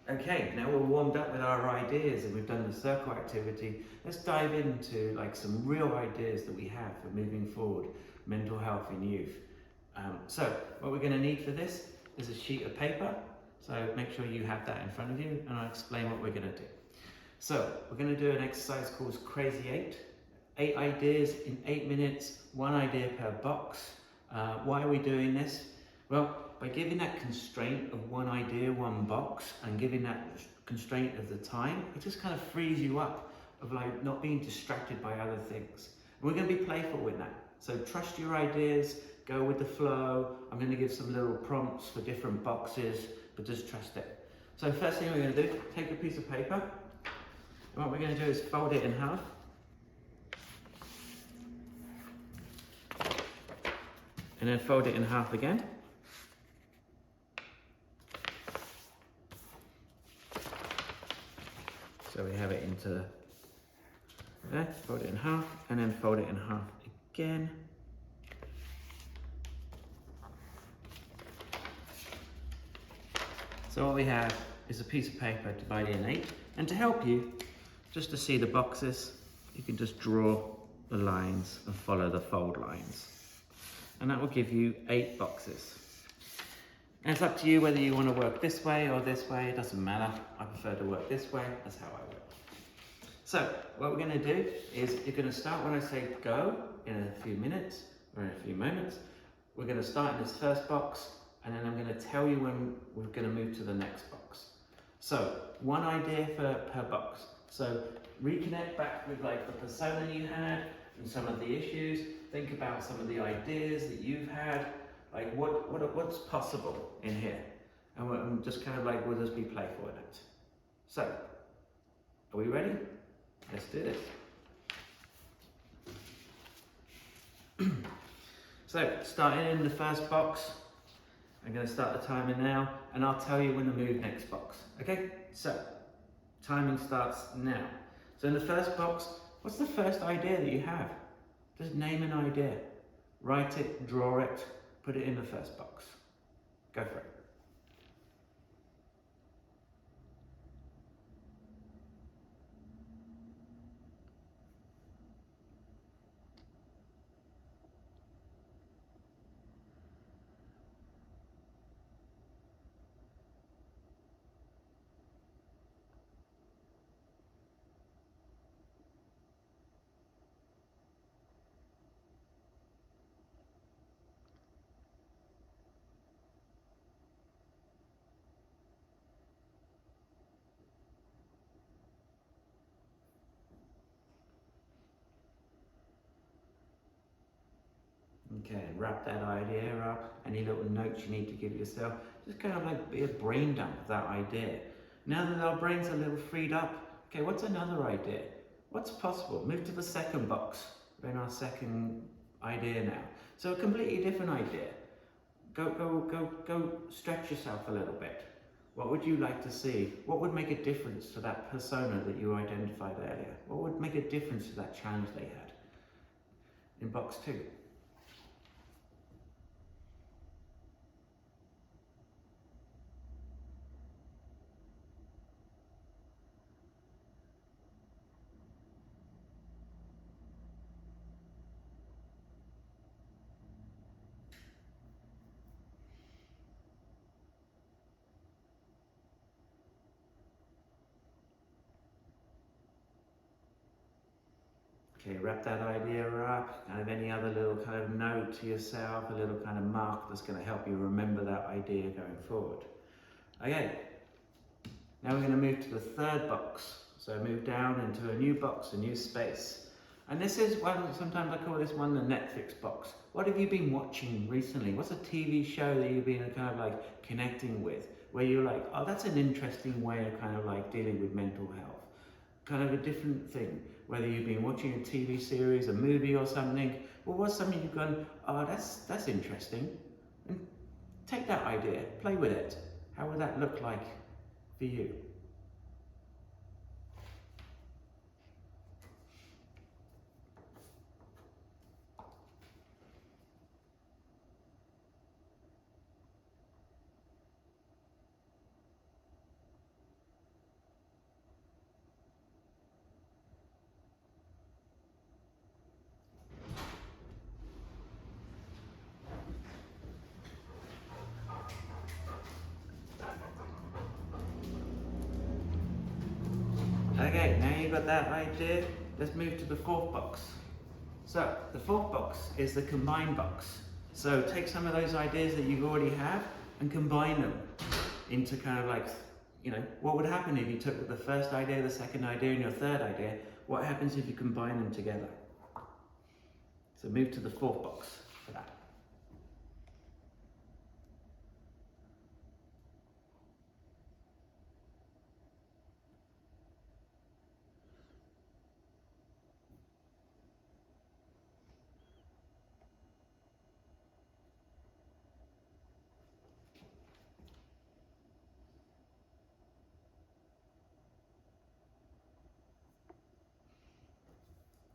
Okay, now we're warmed up with our ideas and we've done the circle activity. Let's dive into like some real ideas that we have for moving forward mental health in youth. So what we're going to need for this is a sheet of paper. So make sure you have that in front of you and I'll explain what we're going to do. So we're going to do an exercise called Crazy 8. 8 ideas in 8 minutes, 1 idea per box. Why are we doing this? Well, by giving that constraint of 1 idea, 1 box, and giving that constraint of the time, it just kind of frees you up of like not being distracted by other things. And we're going to be playful with that. So trust your ideas, go with the flow. I'm going to give some little prompts for different boxes, but just trust it. So first thing we're going to do, take a piece of paper. And what we're going to do is fold it in half. And then fold it in half again. So we have it into there, fold it in half, and then fold it in half again. So what we have is a piece of paper divided in 8. And to help you, just to see the boxes, you can just draw the lines and follow the fold lines. And that will give you 8 boxes. And it's up to you whether you want to work this way or this way, it doesn't matter. I prefer to work this way, that's how I work. So, what we're going to do is you're going to start when I say go in a few minutes or in a few moments. We're going to start in this first box and then I'm going to tell you when we're going to move to the next box. So, 1 idea per box. So, reconnect back with like the persona you had and some of the issues. Think about some of the ideas that you've had. Like what's possible in here, and we're just kind of like we'll just be playful with it. So, are we ready? Let's do this. So, starting in the first box, I'm going to start the timer now, and I'll tell you when to move next box. Okay? So, timing starts now. So, in the first box, what's the first idea that you have? Just name an idea. Write it, draw it. Put it in the first box. Go for it. Okay, wrap that idea up. Any little notes you need to give yourself. Just kind of like be a brain dump of that idea. Now that our brains are a little freed up, okay, what's another idea? What's possible? Move to the second box. We're in our second idea now. So a completely different idea. Go stretch yourself a little bit. What would you like to see? What would make a difference to that persona that you identified earlier? What would make a difference to that challenge they had? In box 2. Okay, wrap that idea up, kind of any other little kind of note to yourself, a little kind of mark that's going to help you remember that idea going forward. Okay, now we're going to move to the third box. So move down into a new box, a new space. And this is one, sometimes I call this one the Netflix box. What have you been watching recently? What's a TV show that you've been kind of like connecting with? Where you're like, oh, that's an interesting way of kind of like dealing with mental health. Kind of a different thing. Whether you've been watching a TV series, a movie or something, or what's something you've gone, oh, that's interesting. And take that idea, play with it. How would that look like for you? Okay, now you've got that idea, let's move to the fourth box. So the fourth box is the combine box. So take some of those ideas that you already have and combine them into kind of like, you know, what would happen if you took the first idea, the second idea, and your third idea? What happens if you combine them together? So move to the fourth box for that.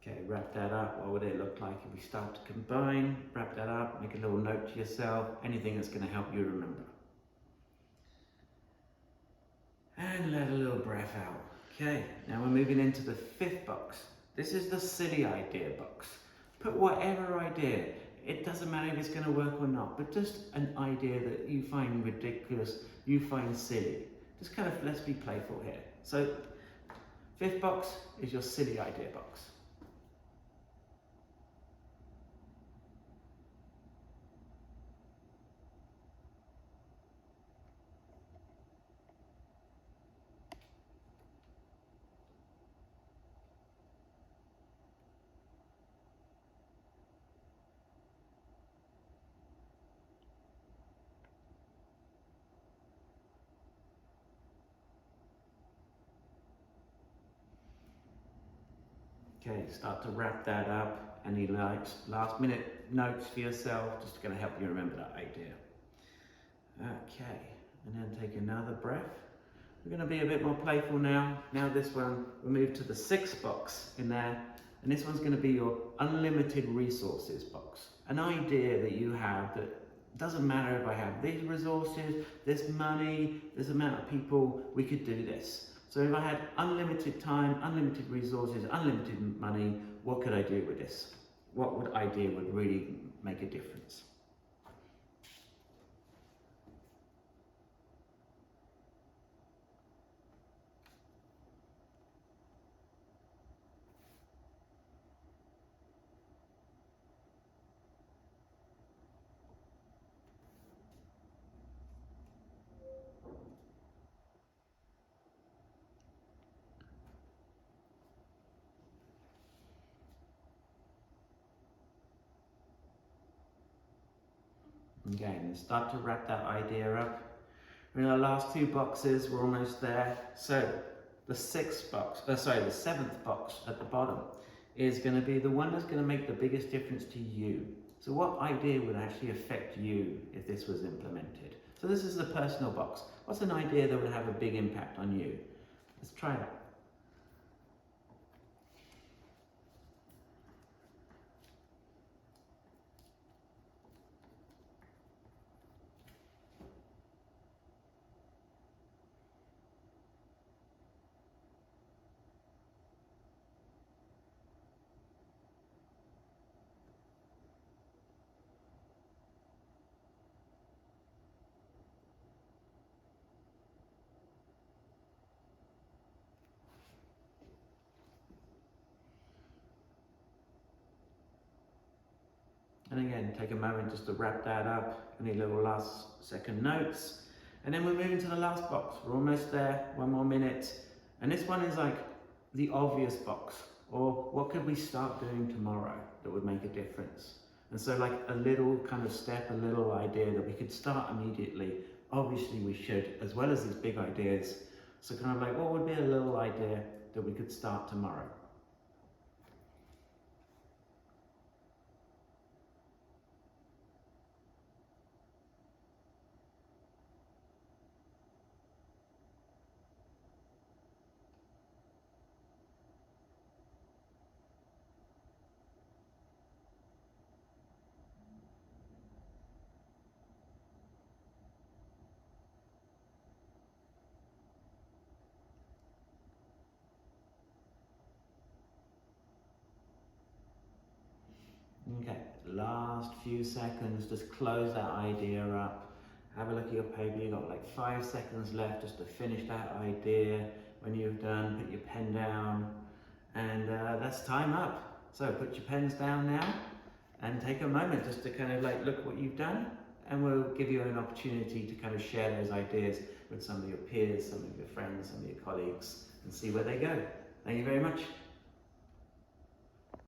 Okay, wrap that up. What would it look like if we start to combine? Wrap that up, make a little note to yourself, anything that's going to help you remember. And let a little breath out. Okay, now we're moving into the fifth box. This is the silly idea box. Put whatever idea, it doesn't matter if it's going to work or not, but just an idea that you find ridiculous, you find silly. Just kind of, let's be playful here. So, fifth box is your silly idea box. Okay, start to wrap that up. Any last minute notes for yourself, just going to help you remember that idea. Okay, and then take another breath. We're going to be a bit more playful now. Now this one, we'll move to the sixth box in there. And this one's going to be your unlimited resources box. An idea that you have that doesn't matter if I have these resources, this money, this amount of people, we could do this. So if I had unlimited time, unlimited resources, unlimited money, what could I do with this? What idea would really make a difference? Again, start to wrap that idea up. We're in our last two boxes, we're almost there. So the seventh box at the bottom is going to be the one that's going to make the biggest difference to you. So what idea would actually affect you if this was implemented? So this is the personal box. What's an idea that would have a big impact on you? Let's try that. And again, take a moment just to wrap that up. Any little last second notes. And then we're moving to the last box. We're almost there, 1 more minute. And this one is like the obvious box. Or what could we start doing tomorrow that would make a difference? And so like a little kind of step, a little idea that we could start immediately. Obviously we should, as well as these big ideas. So kind of like, what would be a little idea that we could start tomorrow? Okay, last few seconds, just close that idea up. Have a look at your paper, you've got like 5 seconds left just to finish that idea. When you've done, put your pen down, and that's time up. So put your pens down now and take a moment just to kind of like look what you've done, and we'll give you an opportunity to kind of share those ideas with some of your peers, some of your friends, some of your colleagues, and see where they go. Thank you very much.